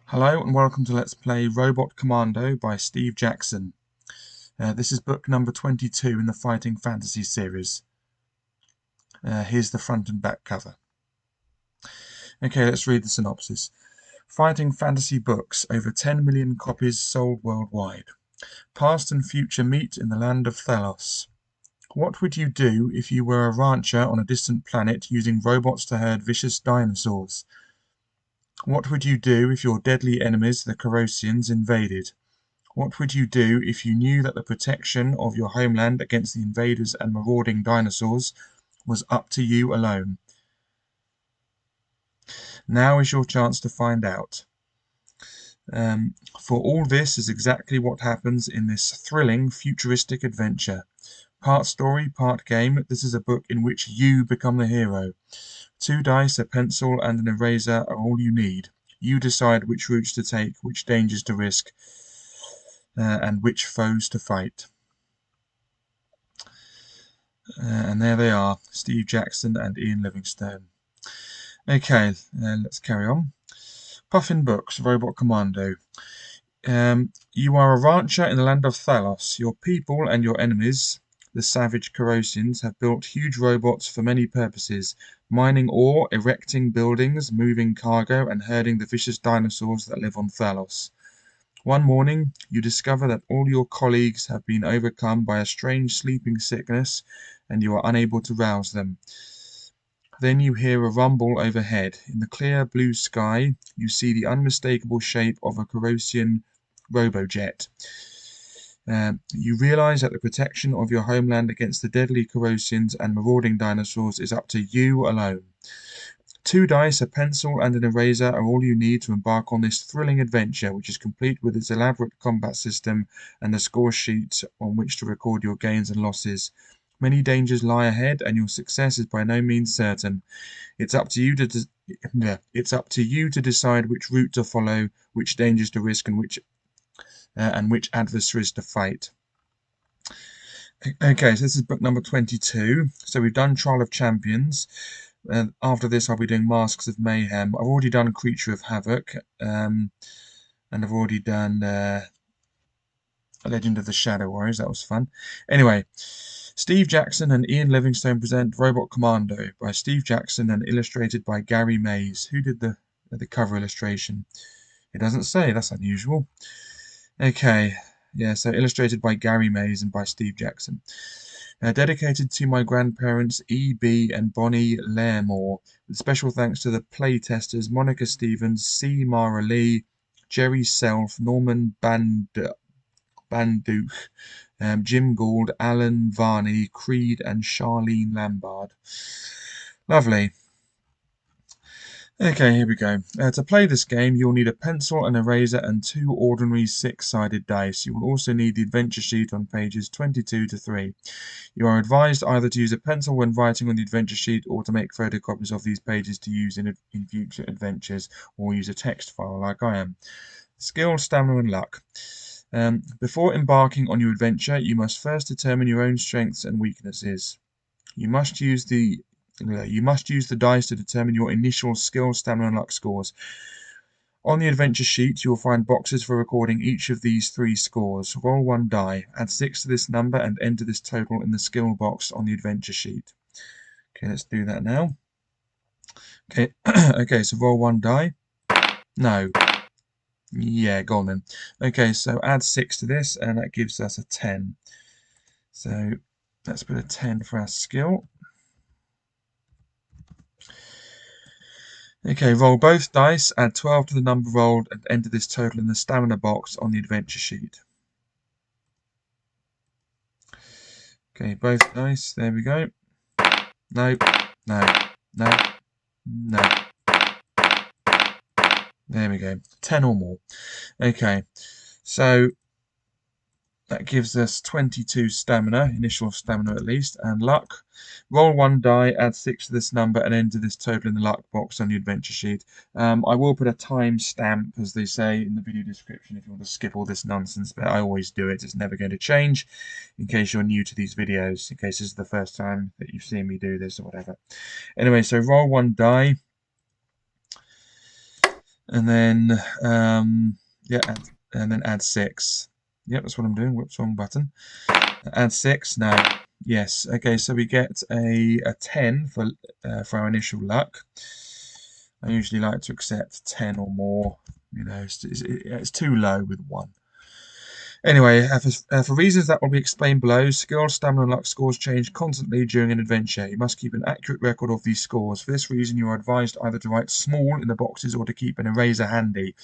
Hello and welcome to Let's Play Robot Commando by Steve Jackson. This is book number 22 in the Fighting Fantasy series. Here's the front and back cover. Okay, let's read the synopsis. Fighting fantasy books, over 10 million copies sold worldwide. Past and future meet in the land of Thalos. What would you do if you were a rancher on a distant planet using robots to herd vicious dinosaurs? What would you do if your deadly enemies, the Corrosians, invaded? What would you do if you knew that the protection of your homeland against the invaders and marauding dinosaurs was up to you alone? Now is your chance to find out. For all this is exactly what happens in this thrilling, futuristic adventure. Part story, part game, this is a book in which you become the hero. 2 dice, a pencil, and an eraser are all you need. You decide which routes to take, which dangers to risk, and which foes to fight. And there they are, Steve Jackson and Ian Livingstone. Okay, let's carry on. Puffin Books, Robot Commando. You are a rancher in the land of Thalos. Your people and your enemies, the savage Corrosians, have built huge robots for many purposes: mining ore, erecting buildings, moving cargo, and herding the vicious dinosaurs that live on Thalos. One morning, you discover that all your colleagues have been overcome by a strange sleeping sickness, and you are unable to rouse them. Then you hear a rumble overhead. In the clear blue sky, you see the unmistakable shape of a Corrosian robojet. You realize that the protection of your homeland against the deadly Corrosians and marauding dinosaurs is up to you alone. 2 dice, a pencil, and an eraser are all you need to embark on this thrilling adventure, which is complete with its elaborate combat system and a score sheet on which to record your gains and losses. Many dangers lie ahead, and your success is by no means certain. It's up to you to decide which route to follow, which dangers to risk, and which adversaries to fight. Okay, so this is book number 22. So we've done Trial of Champions. After this, I'll be doing Masks of Mayhem. I've already done Creature of Havoc, and I've already done Legend of the Shadow Warriors. That was fun. Anyway, Steve Jackson and Ian Livingstone present Robot Commando by Steve Jackson and illustrated by Gary Mays. Who did the cover illustration? It doesn't say. That's unusual. Okay, yeah, so illustrated by Gary Mays and by Steve Jackson. Dedicated to my grandparents E.B. and Bonnie Lairmore, with special thanks to the playtesters Monica Stevens, C. Mara Lee, Jerry Self, Norman Banduch, Jim Gould, Alan Varney, Creed, and Charlene Lambard. Lovely. Okay, here we go. To play this game, you'll need a pencil, an eraser, and 2 ordinary 6-sided dice. You will also need the adventure sheet on pages 22 to 3. You are advised either to use a pencil when writing on the adventure sheet or to make photocopies of these pages to use in future adventures, or use a text file like I am. Skill, stamina, and luck. Before embarking on your adventure, you must first determine your own strengths and weaknesses. You must use the dice to determine your initial skill, stamina, and luck scores. On the adventure sheet, you will find boxes for recording each of these 3 scores. Roll 1 die, add 6 to this number, and enter this total in the skill box on the adventure sheet. Okay, let's do that now. Okay, okay, so roll 1 die. No. Yeah, go on then. Okay, so add 6 to this, and that gives us a 10. So let's put a 10 for our skill. Okay, roll both dice, add 12 to the number rolled, and enter this total in the stamina box on the adventure sheet. Okay, both dice, there we go. No, no, no, no. There we go, 10 or more. Okay, so that gives us 22 stamina, initial stamina at least, and luck. Roll 1 die, add 6 to this number, and enter this total in the luck box on the adventure sheet. I will put a time stamp, as they say, in the video description if you want to skip all this nonsense, but I always do it. It's never going to change, in case you're new to these videos, in case this is the first time that you've seen me do this or whatever. Anyway, so roll 1 die. And then, yeah, and then add 6. Yep, that's what I'm doing. Whoops, wrong button. Add 6. No. Yes. Okay, so we get a 10 for our initial luck. I usually like to accept 10 or more. You know, it's too low with 1. Anyway, for reasons that will be explained below, skill, stamina, and luck scores change constantly during an adventure. You must keep an accurate record of these scores. For this reason, you are advised either to write small in the boxes or to keep an eraser handy.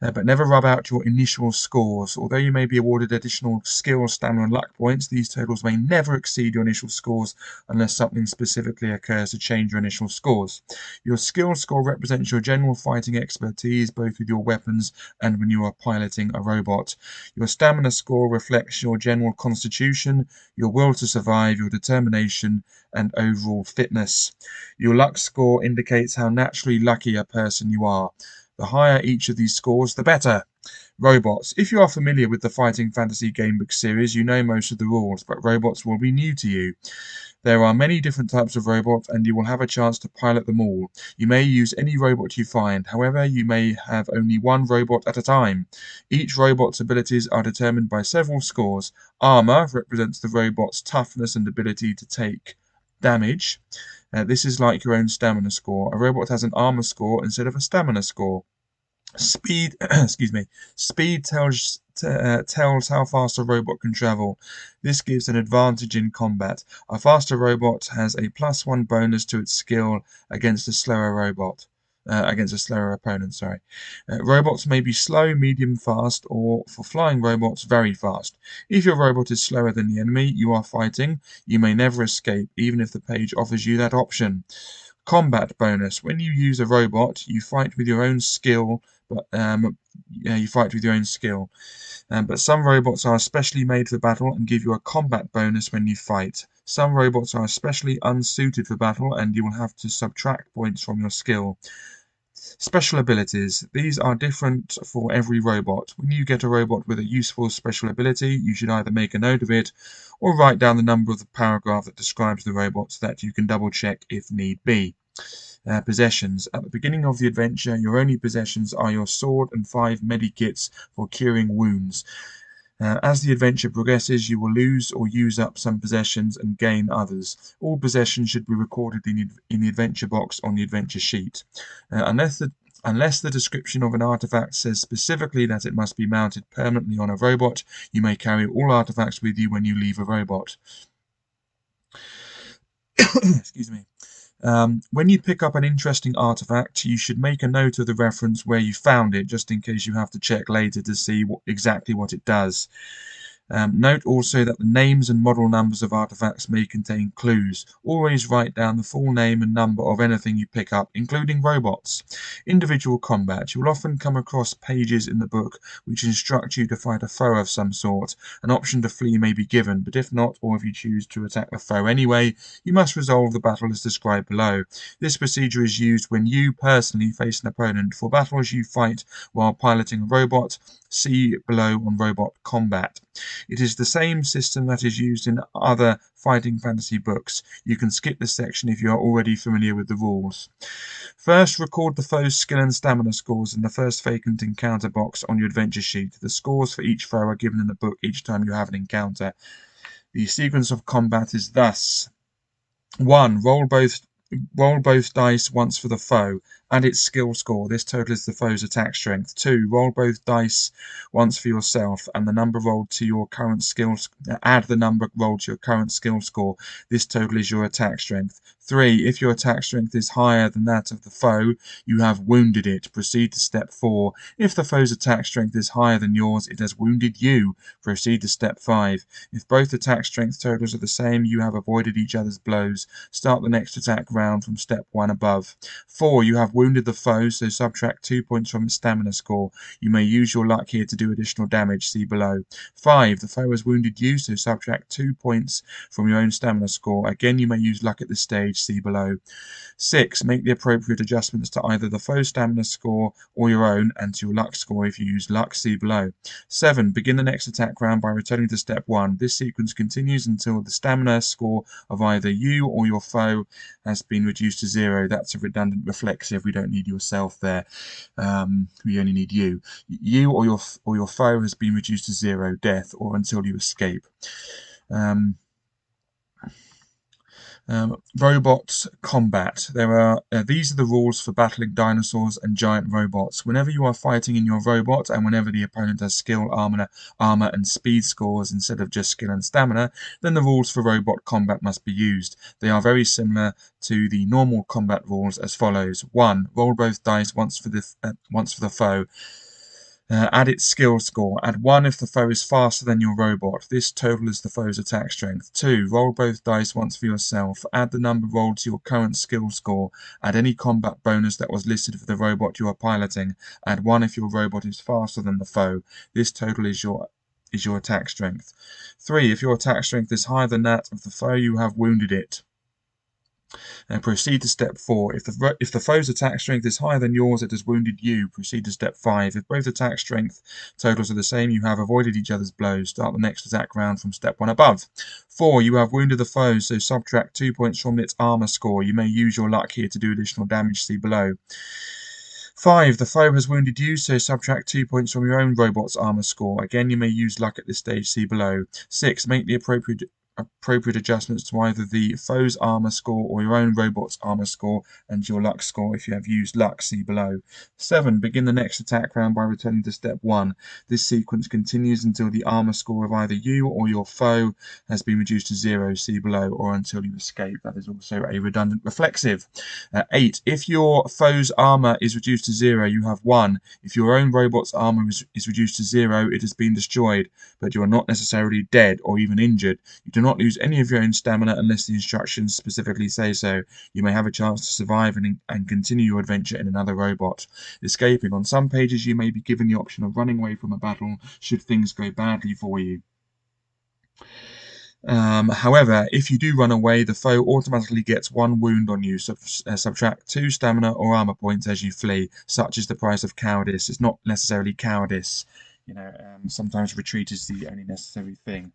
But never rub out your initial scores. Although you may be awarded additional skill, stamina, and luck points, these totals may never exceed your initial scores unless something specifically occurs to change your initial scores. Your skill score represents your general fighting expertise, both with your weapons and when you are piloting a robot. Your stamina score reflects your general constitution, your will to survive, your determination, and overall fitness. Your luck score indicates how naturally lucky a person you are. The higher each of these scores, the better. Robots. If you are familiar with the Fighting Fantasy Gamebook series, you know most of the rules, but robots will be new to you. There are many different types of robots, and you will have a chance to pilot them all. You may use any robot you find, however, you may have only one robot at a time. Each robot's abilities are determined by several scores. Armor represents the robot's toughness and ability to take damage. This is like your own stamina score. A robot has an armor score instead of a stamina score. Speed, excuse me. Speed tells how fast a robot can travel. This gives an advantage in combat. A faster robot has a +1 bonus to its skill against a slower robot. Against a slower opponent, sorry. Robots may be slow, medium, fast, or for flying robots, very fast. If your robot is slower than the enemy you are fighting, you may never escape, even if the page offers you that option. Combat bonus. When you use a robot, you fight with your own skill, but you fight with your own skill. But some robots are especially made for battle and give you a combat bonus when you fight. Some robots are especially unsuited for battle, and you will have to subtract points from your skill. Special abilities. These are different for every robot. When you get a robot with a useful special ability, you should either make a note of it or write down the number of the paragraph that describes the robot so that you can double check if need be. Possessions. At the beginning of the adventure, your only possessions are your sword and 5 medikits for curing wounds. As the adventure progresses, you will lose or use up some possessions and gain others. All possessions should be recorded in the adventure box on the adventure sheet. Unless the description of an artifact says specifically that it must be mounted permanently on a robot, you may carry all artifacts with you when you leave a robot. Excuse me. When you pick up an interesting artifact, you should make a note of the reference where you found it, just in case you have to check later to see exactly what it does. Note also that the names and model numbers of artifacts may contain clues. Always write down the full name and number of anything you pick up, including robots. Individual combat. You will often come across pages in the book which instruct you to fight a foe of some sort. An option to flee may be given, but if not, or if you choose to attack the foe anyway, you must resolve the battle as described below. This procedure is used when you personally face an opponent. For battles you fight while piloting a robot, see below on robot combat. It is the same system that is used in other fighting fantasy books. You can skip this section if you are already familiar with the rules. First, record the foe's skill and stamina scores in the first vacant encounter box on your adventure sheet. The scores for each foe are given in the book each time you have an encounter. The sequence of combat is thus: 1. Roll both dice once for the foe. Add its skill score. This totals the foe's attack strength. 2. Roll both dice once for yourself, and the number rolled to your current skill. Add the number rolled to your current skill score. This total is your attack strength. 3. If your attack strength is higher than that of the foe, you have wounded it. Proceed to step 4. If the foe's attack strength is higher than yours, it has wounded you. Proceed to step 5. If both attack strength totals are the same, you have avoided each other's blows. Start the next attack round from step 1 above. 4. You have wounded the foe, so subtract 2 points from its stamina score. You may use your luck here to do additional damage, see below. 5. The foe has wounded you, so subtract 2 points from your own stamina score. Again, you may use luck at this stage, see below. 6. Make the appropriate adjustments to either the foe's stamina score or your own, and to your luck score if you use luck, see below. 7. Begin the next attack round by returning to step 1. This sequence continues until the stamina score of either you or your foe has been reduced to 0. That's a redundant reflexive. We don't need yourself there. We only need you. You or your foe has been reduced to 0, death, or until you escape. Robot combat. These are the rules for battling dinosaurs and giant robots. Whenever you are fighting in your robot, and whenever the opponent has skill, armor, and speed scores instead of just skill and stamina, then the rules for robot combat must be used. They are very similar to the normal combat rules as follows: 1. Roll both dice once for the foe. Add its skill score. Add 1 if the foe is faster than your robot. This totals the foe's attack strength. 2. Roll both dice once for yourself. Add the number rolled to your current skill score. Add any combat bonus that was listed for the robot you are piloting. Add 1 if your robot is faster than the foe. This total is your attack strength. 3. If your attack strength is higher than that of the foe, you have wounded it. And proceed to step 4. If the foe's attack strength is higher than yours, it has wounded you. Proceed to step 5. If both attack strength totals are the same, you have avoided each other's blows. Start the next attack round from step 1 above. 4. You have wounded the foe, so subtract 2 points from its armor score. You may use your luck here to do additional damage. See below. 5. The foe has wounded you, so subtract 2 points from your own robot's armor score. Again, you may use luck at this stage. See below. 6. Make the appropriate adjustments to either the foe's armor score or your own robot's armor score and your luck score if you have used luck. See below. 7. Begin the next attack round by returning to step 1. This sequence continues until the armor score of either you or your foe has been reduced to 0. See below, or until you escape. That is also a redundant reflexive. 8. If your foe's armor is reduced to 0, you have 1. If your own robot's armor is reduced to 0, it has been destroyed, but you are not necessarily dead or even injured. You do not lose any of your own stamina unless the instructions specifically say so. You may have a chance to survive and continue your adventure in another robot. Escaping. On some pages you may be given the option of running away from a battle should things go badly for you. However, if you do run away, the foe automatically gets 1 wound on you. Subtract 2 stamina or armor points as you flee. Such is the price of cowardice. It's not necessarily cowardice. Sometimes retreat is the only necessary thing.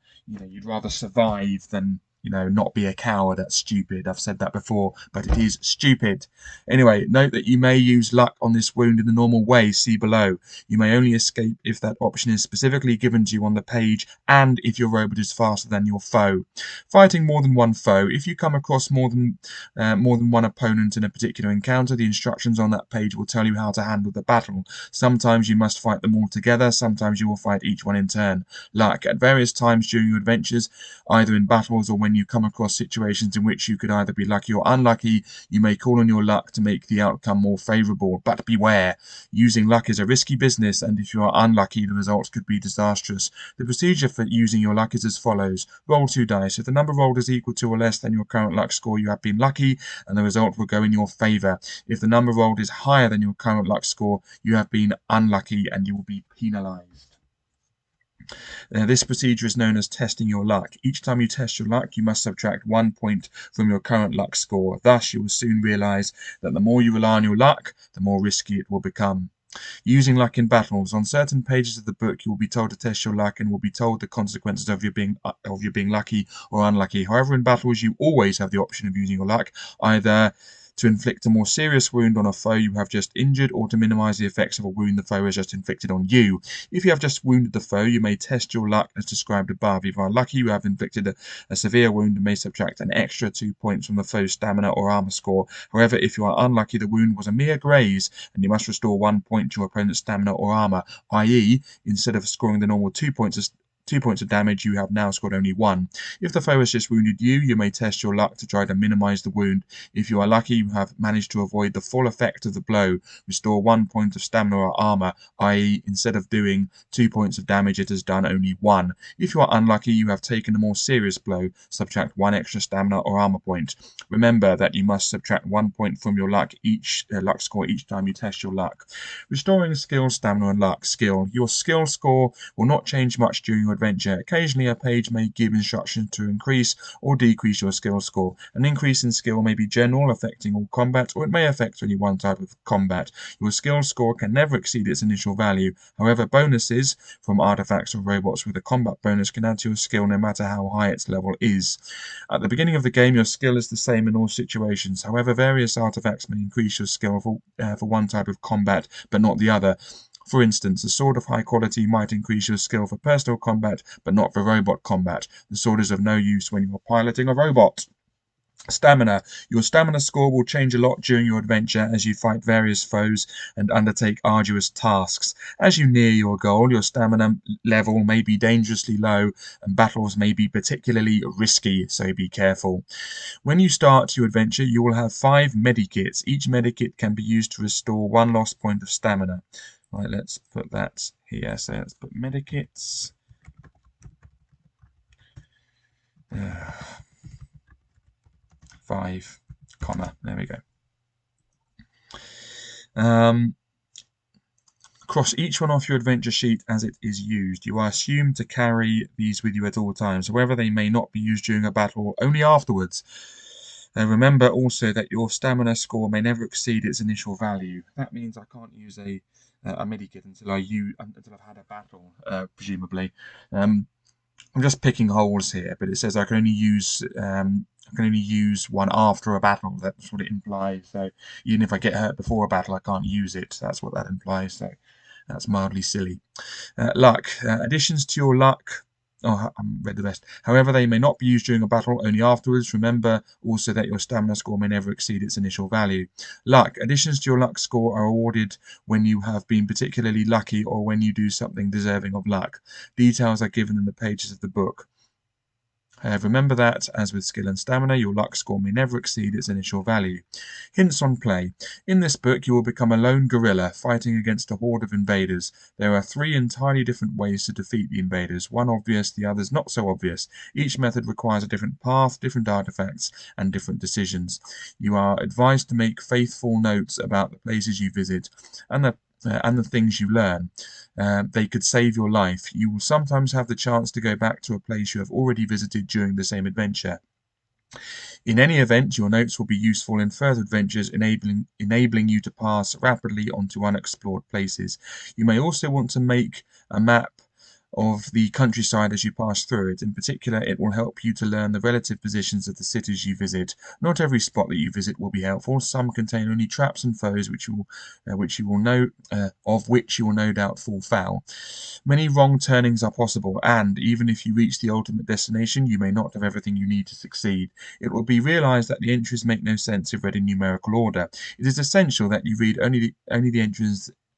You'd rather survive than, not be a coward. That's stupid. I've said that before, but it is stupid. Anyway, note that you may use luck on this wound in the normal way. See below. You may only escape if that option is specifically given to you on the page and if your robot is faster than your foe. Fighting more than one foe. If you come across more than one opponent in a particular encounter, the instructions on that page will tell you how to handle the battle. Sometimes you must fight them all together. Sometimes you will fight each one in turn. Luck. At various times during your adventures, either in battles or when you come across situations in which you could either be lucky or unlucky, you may call on your luck to make the outcome more favourable. But beware, using luck is a risky business, and if you are unlucky, the results could be disastrous. The procedure for using your luck is as follows. Roll 2 dice. If the number rolled is equal to or less than your current luck score, you have been lucky, and the result will go in your favour. If the number rolled is higher than your current luck score, you have been unlucky, and you will be penalised. This procedure is known as testing your luck. Each time you test your luck, you must subtract 1 point from your current luck score. Thus, you will soon realise that the more you rely on your luck, the more risky it will become. Using luck in battles. On certain pages of the book, you will be told to test your luck and will be told the consequences of your being lucky or unlucky. However, in battles, you always have the option of using your luck, either to inflict a more serious wound on a foe you have just injured, or to minimize the effects of a wound the foe has just inflicted on you. If you have just wounded the foe, you may test your luck as described above. If you are lucky, you have inflicted a severe wound and may subtract an extra 2 points from the foe's stamina or armor score. However, if you are unlucky, the wound was a mere graze, and you must restore 1 point to your opponent's stamina or armor, i.e., instead of scoring the normal 2 points of damage, you have now scored only 1. If the foe has just wounded you, you may test your luck to try to minimize the wound. If you are lucky, you have managed to avoid the full effect of the blow. Restore 1 point of stamina or armor, i.e., instead of doing 2 points of damage, it has done only 1. If you are unlucky, you have taken a more serious blow. Subtract 1 extra stamina or armor point. Remember that you must subtract 1 point from your luck score each time you test your luck. Restoring skill, stamina, and luck. Skill. Your skill score will not change much during your adventure. Occasionally, a page may give instructions to increase or decrease your skill score. An increase in skill may be general, affecting all combat, or it may affect only one type of combat. Your skill score can never exceed its initial value. However, bonuses from artifacts or robots with a combat bonus can add to your skill no matter how high its level is. At the beginning of the game, your skill is the same in all situations. However, various artifacts may increase your skill for one type of combat, but not the other. For instance, a sword of high quality might increase your skill for personal combat, but not for robot combat. The sword is of no use when you are piloting a robot. Stamina. Your stamina score will change a lot during your adventure as you fight various foes and undertake arduous tasks. As you near your goal, your stamina level may be dangerously low and battles may be particularly risky, so be careful. When you start your adventure, you will have 5 medikits. Each medikit can be used to restore 1 lost point of stamina. Right, let's put that here. So let's put medikits. 5, comma. There we go. Cross each one off your adventure sheet as it is used. You are assumed to carry these with you at all times. However, they may not be used during a battle, only afterwards. Remember also that your stamina score may never exceed its initial value. That means I can't use a medikit until I've had a battle, presumably. I'm just picking holes here, but it says I can only use one after a battle. That's what it implies. So even if I get hurt before a battle, I can't use it. That's what that implies. So that's mildly silly. Luck. Additions to your luck. Oh, I haven't read the rest. However, they may not be used during a battle, only afterwards. Remember also that your stamina score may never exceed its initial value. Luck. Additions to your luck score are awarded when you have been particularly lucky or when you do something deserving of luck. Details are given in the pages of the book. Remember that, as with skill and stamina, your luck score may never exceed its initial value. Hints on play. In this book, you will become a lone guerrilla fighting against a horde of invaders. There are 3 entirely different ways to defeat the invaders, one obvious, the others not so obvious. Each method requires a different path, different artifacts, and different decisions. You are advised to make faithful notes about the places you visit and the things you learn. They could save your life. You will sometimes have the chance to go back to a place you have already visited during the same adventure. In any event, your notes will be useful in further adventures, enabling you to pass rapidly onto unexplored places. You may also want to make a map of the countryside as you pass through it. In particular, it will help you to learn the relative positions of the cities you visit. Not every spot that you visit will be helpful. Some contain only traps and foes which you will no doubt fall foul. Many wrong turnings are possible, and even if you reach the ultimate destination, you may not have everything you need to succeed. It will be realized that the entries make no sense if read in numerical order. It is essential that you read only the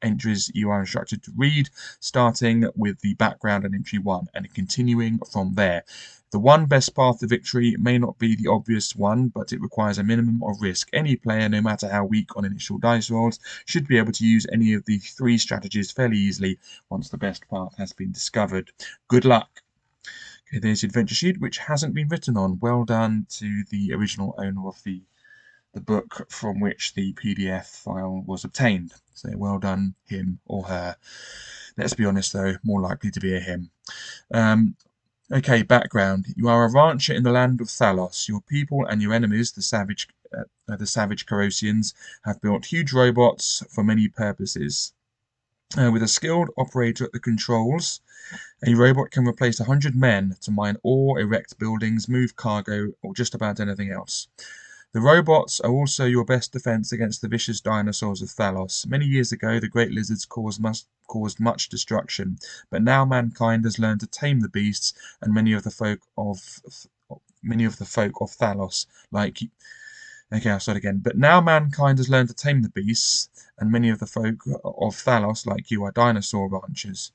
entries you are instructed to read, starting with the background and entry 1 and continuing from there. The one best path to victory may not be the obvious one, but it requires a minimum of risk. Any player, no matter how weak on initial dice rolls, should be able to use any of the 3 strategies fairly easily once the best path has been discovered. Good luck! Okay, there's the adventure sheet, which hasn't been written on. Well done to the original owner of the book from which the PDF file was obtained. So well done, him or her. Let's be honest though, more likely to be a him. Okay, background. You are a rancher in the land of Thalos. Your people and your enemies, the savage Corosians, have built huge robots for many purposes. With a skilled operator at the controls, a robot can replace 100 men to mine ore, erect buildings, move cargo, or just about anything else. The robots are also your best defense against the vicious dinosaurs of Thalos. Many years ago, the great lizards caused much destruction, but now mankind has learned to tame the beasts, and many of the folk of Thalos, okay, I'll start again. But now mankind has learned to tame the beasts, and many of the folk of Thalos, like you, are dinosaur ranchers.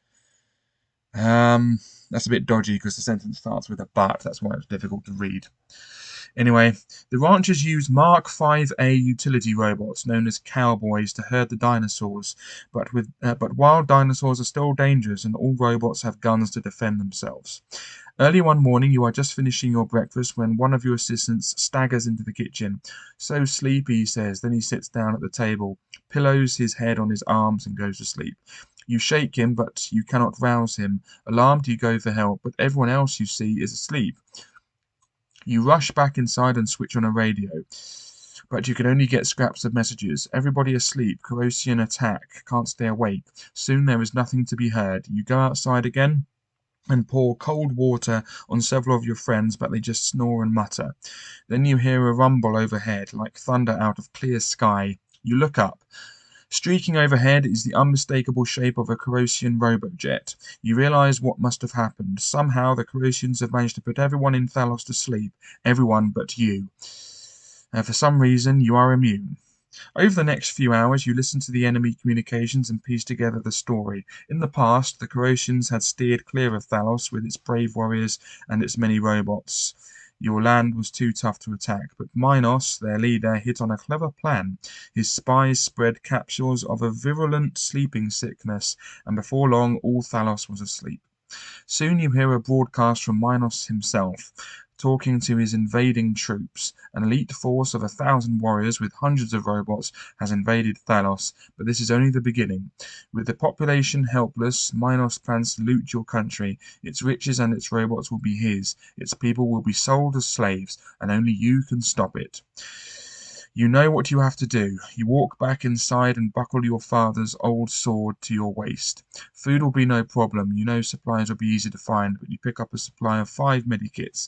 That's a bit dodgy because the sentence starts with a but. That's why it's difficult to read. Anyway, the ranchers use Mark 5A utility robots known as cowboys to herd the dinosaurs, but wild dinosaurs are still dangerous and all robots have guns to defend themselves. Early one morning, you are just finishing your breakfast when one of your assistants staggers into the kitchen. So sleepy, he says. Then he sits down at the table, pillows his head on his arms, and goes to sleep. You shake him, but you cannot rouse him. Alarmed, you go for help, but everyone else you see is asleep. You rush back inside and switch on a radio, but you can only get scraps of messages. Everybody asleep. Corrosion attack. Can't stay awake. Soon there is nothing to be heard. You go outside again and pour cold water on several of your friends, but they just snore and mutter. Then you hear a rumble overhead, like thunder out of clear sky. You look up. Streaking overhead is the unmistakable shape of a Corrosion robojet. You realize what must have happened. Somehow the Corrosions have managed to put everyone in Thalos to sleep. Everyone but you. For some reason, you are immune. Over the next few hours, you listen to the enemy communications and piece together the story. In the past, the Corrosions had steered clear of Thalos with its brave warriors and its many robots. Your land was too tough to attack, but Minos, their leader, hit on a clever plan. His spies spread capsules of a virulent sleeping sickness, and before long all Thalos was asleep. Soon you hear a broadcast from Minos himself, talking to his invading troops. An elite force of 1,000 warriors with hundreds of robots has invaded Thalos, but this is only the beginning. With the population helpless, Minos plans to loot your country. Its riches and its robots will be his. Its people will be sold as slaves, and only you can stop it. You know what you have to do. You walk back inside and buckle your father's old sword to your waist. Food will be no problem. You know supplies will be easy to find, but you pick up a supply of 5 medikits.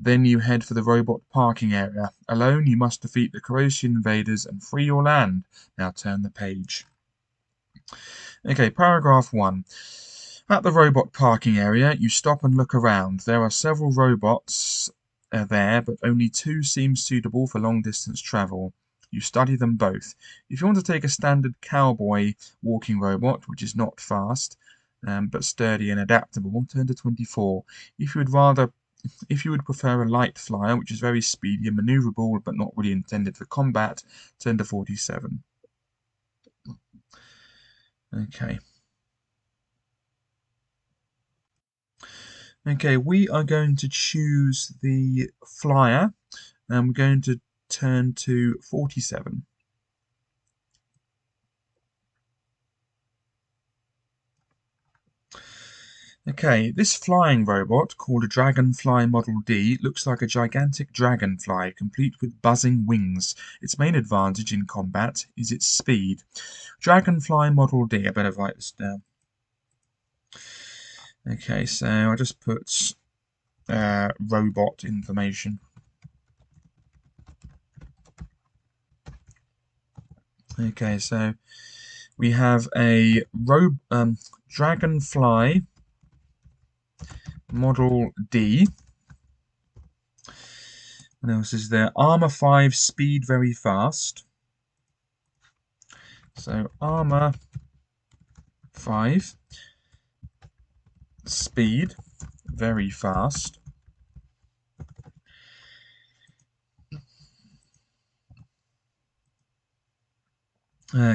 Then you head for the robot parking area. Alone, you must defeat the Corrosion invaders and free your land. Now turn the page. Okay, paragraph 1. At the robot parking area, you stop and look around. There are several robots there, but only 2 seem suitable for long-distance travel. You study them both. If you want to take a standard cowboy walking robot, which is not fast, but sturdy and adaptable, turn to 24. If you would prefer a light flyer, which is very speedy and maneuverable, but not really intended for combat, turn to 47. Okay. Okay, we are going to choose the flyer, and we're going to turn to 47. Okay, this flying robot, called a Dragonfly Model D, looks like a gigantic dragonfly, complete with buzzing wings. Its main advantage in combat is its speed. Dragonfly Model D, I better write this down. Okay, so I just put robot information. Okay, so we have a Dragonfly Model D. What else is there? Armor 5, speed very fast. So Armor 5, speed very fast.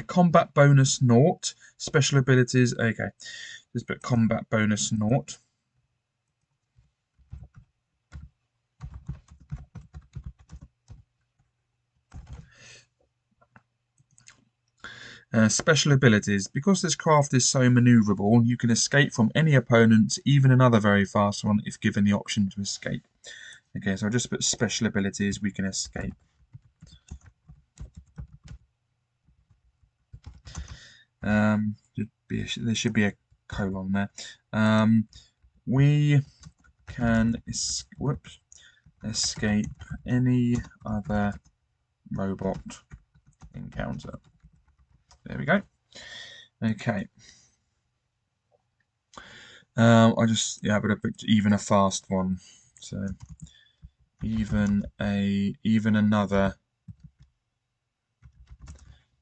Combat bonus 0. Special abilities, okay. Just put combat bonus 0. Special abilities. Because this craft is so maneuverable, you can escape from any opponent, even another very fast one, if given the option to escape. Okay, so I'll just put special abilities, we can escape. There should be a colon there. We can escape any other robot encounter. There we go. Okay. I would have picked even a fast one. So even another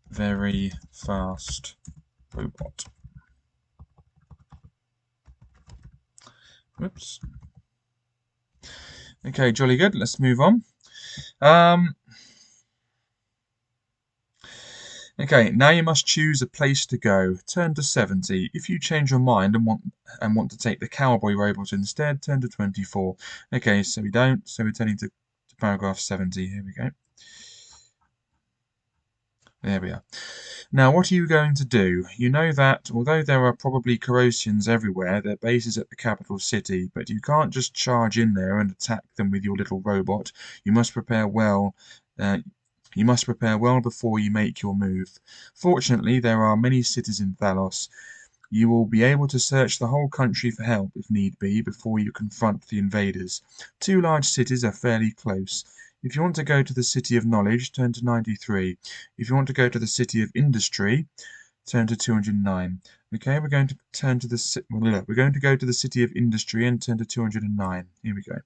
very fast robot. Whoops. Okay, jolly good. Let's move on. Okay, now you must choose a place to go. Turn to 70. If you change your mind and want to take the cowboy robot instead, turn to 24. Okay, so we don't, so we're turning to paragraph 70. Here we go. There we are. Now, what are you going to do? You know that, although there are probably Corrosians everywhere, their base is at the capital city, but you can't just charge in there and attack them with your little robot. You must prepare well. You must prepare well before you make your move. Fortunately, there are many cities in Thalos. You will be able to search the whole country for help, if need be, before you confront the invaders. 2 large cities are fairly close. If you want to go to the City of Knowledge, turn to 93. If you want to go to the City of Industry, turn to 209. Okay, we're going to go to the City of Industry and turn to 209. Here we go.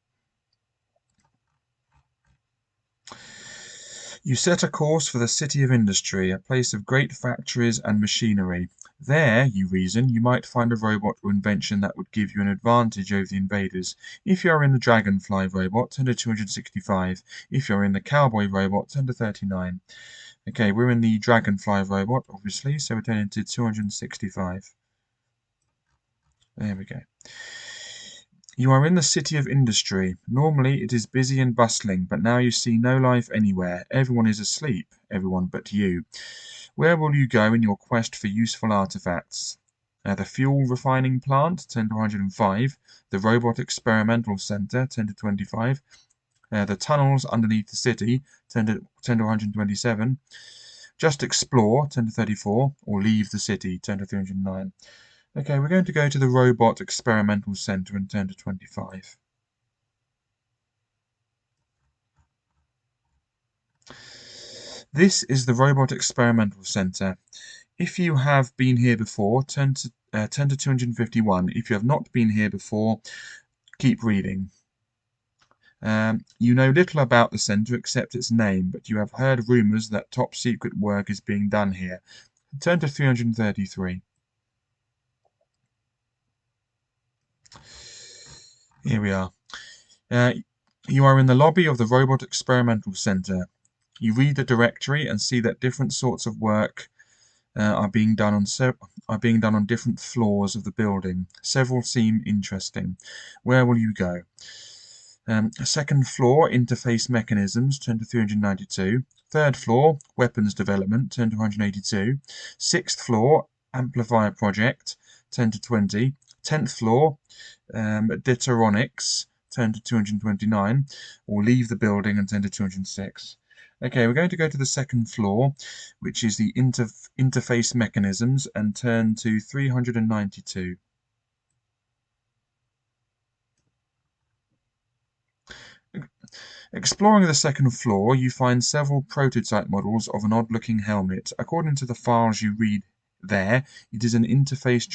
You set a course for the City of Industry, a place of great factories and machinery. There, you reason, you might find a robot or invention that would give you an advantage over the invaders. If you are in the Dragonfly robot, turn to 265. If you're in the Cowboy robot, turn to 39. Okay, we're in the Dragonfly robot, obviously, so we're turning to 265. There we go. You are in the City of Industry. Normally it is busy and bustling, but now you see no life anywhere. Everyone is asleep, everyone but you. Where will you go in your quest for useful artifacts? The fuel refining plant, 10 to 105. The robot experimental center, 10 to 25. The tunnels underneath the city, 10 to 127. Just explore, 10 to 34. Or leave the city, 10 to 309. Okay, we're going to go to the Robot Experimental Center and turn to 25. This is the Robot Experimental Center. If you have been here before, turn to 251. If you have not been here before, keep reading. You know little about the center except its name, but you have heard rumors that top secret work is being done here. Turn to 333. Here we are. You are in the lobby of the Robot Experimental Center. You read the directory and see that different sorts of work are being done on different floors of the building. Several seem interesting. Where will you go? Second floor, interface mechanisms, turn to 392. Third floor, weapons development, turn to 182. Sixth floor, amplifier project, turn to 20. 10th floor, Deuteronics, turn to 229, or leave the building and turn to 206. Okay, we're going to go to the second floor, which is the interface mechanisms, and turn to 392. Exploring the second floor, you find several prototype models of an odd-looking helmet. According to the files you read there, it is an interface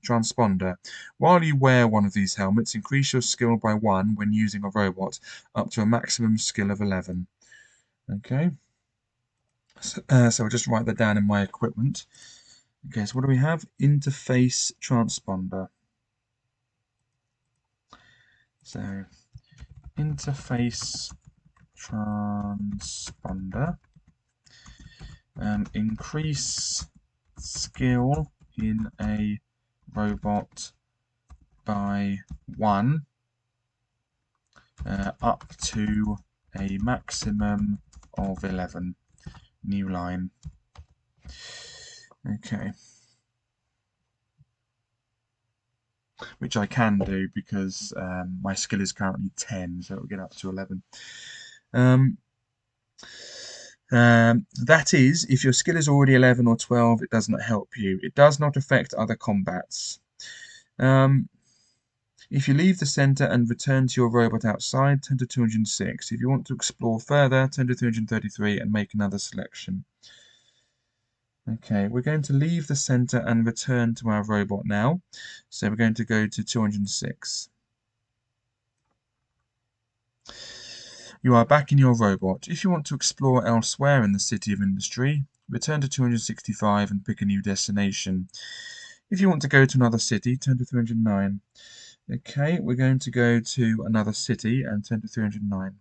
transponder. While you wear one of these helmets, increase your skill by 1 when using a robot, up to a maximum skill of 11. Okay, so I'll just write that down in my equipment. Okay, so what do we have? Interface transponder. So, interface transponder. Increase skill in a robot by 1 up to a maximum of 11. New line. Okay. Which I can do because my skill is currently 10, so it'll get up to 11. That is, if your skill is already 11 or 12, it does not help you. It does not affect other combats. If you leave the center and return to your robot outside, turn to 206. If you want to explore further, turn to 333 and make another selection. Okay, we're going to leave the center and return to our robot now. So we're going to go to 206. You are back in your robot. If you want to explore elsewhere in the City of Industry, return to 265 and pick a new destination. If you want to go to another city, turn to 309. Okay, we're going to go to another city and turn to 309.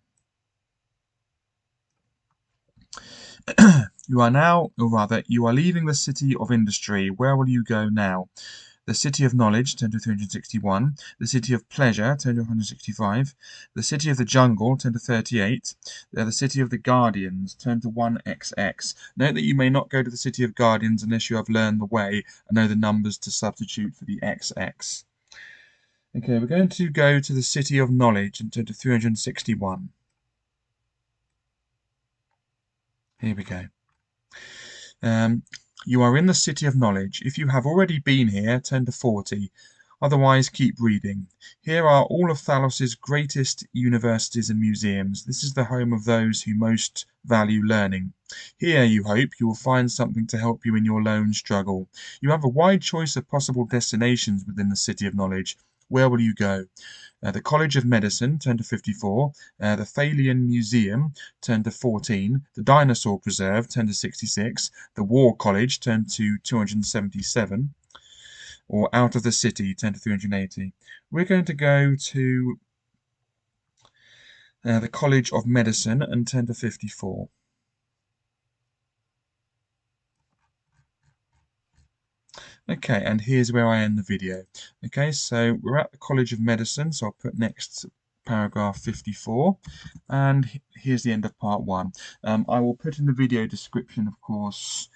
You are now, or rather, you are leaving the city of industry. Where will you go now? The city of knowledge, turn to 361. The city of pleasure, turn to 165. The city of the jungle, turn to 38. The city of the guardians, turn to 1XX. Note that you may not go to the city of guardians unless you have learned the way and know the numbers to substitute for the XX. Okay, we're going to go to the city of knowledge and turn to 361. Here we go. You are in the city of knowledge. If you have already been here, turn to 40. Otherwise, keep reading. Here are all of Thalos's greatest universities and museums. This is the home of those who most value learning. Here, you hope, you will find something to help you in your lone struggle. You have a wide choice of possible destinations within the city of knowledge. Where will you go? The College of Medicine, turn to 54. The Thalian Museum, turn to 14. The Dinosaur Preserve, turn to 66. The War College, turn to 277. Or Out of the City, turn to 380. We're going to go to the College of Medicine and turn to 54. Okay, and here's where I end the video. Okay, so we're at the College of Medicine, so I'll put next paragraph 54, and here's the end of part 1. I will put in the video description, of course,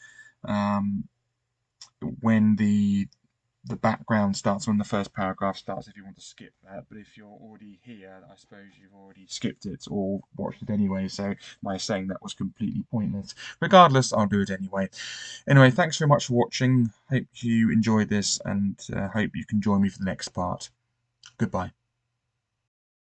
when the background starts, when the first paragraph starts, if you want to skip that. But if you're already here, I suppose you've already skipped it or watched it anyway, so my saying that was completely pointless. Regardless, I'll do it anyway. Anyway, thanks very much for watching. Hope you enjoyed this, and hope you can join me for the next part. Goodbye.